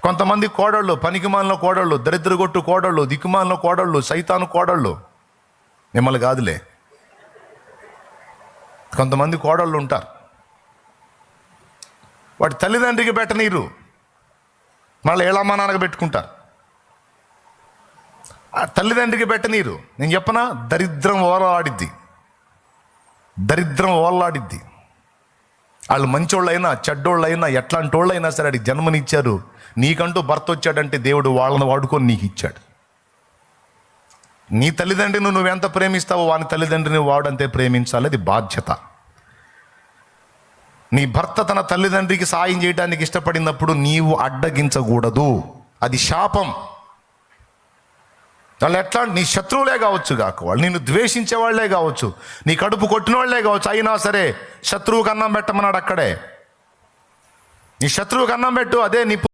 కొంతమంది కోడళ్ళు, పనికిమాలిన కోడళ్ళు, దరిద్రగొట్టు కోడళ్ళు, దిక్కుమాలిన కోడళ్ళు, సైతాను కోడళ్ళు. మిమ్మల్ని కాదులే, కొంతమంది కోడళ్ళు ఉంటారు. వాడి తల్లిదండ్రికి పెట్టనీరు, మళ్ళీ ఏళ్ళమ్మ నాన్నకు పెట్టుకుంటారు. తల్లిదండ్రికి పెట్టనీరు. నేను చెప్పనా, దరిద్రం ఓలాడిద్ది. వాళ్ళు మంచోళ్ళైనా చెడ్డోళ్ళైనా ఎట్లాంటి వాళ్ళైనా సరే అడిగి జన్మనిచ్చారు. నీకంటూ భర్త వచ్చాడంటే దేవుడు వాళ్ళని వాడుకొని నీకు ఇచ్చాడు. నీ తల్లిదండ్రిని నువ్వెంత ప్రేమిస్తావో వాని తల్లిదండ్రిని వాడంతే ప్రేమించాలి. అది బాధ్యత. నీ భర్త తన తల్లిదండ్రికి సాయం చేయడానికి ఇష్టపడినప్పుడు నీవు అడ్డగించకూడదు. అది శాపం. వాళ్ళు ఎట్లా, నీ శత్రువులే కావచ్చు కాక, వాళ్ళు నిన్ను ద్వేషించే వాళ్లే కావచ్చు, నీ కడుపు కొట్టిన వాళ్లే కావచ్చు. అయినా సరే శత్రువుకి అన్నం పెట్టమన్నాడు అక్కడే. నీ శత్రువుకి అన్నం పెట్టు, అదే నీ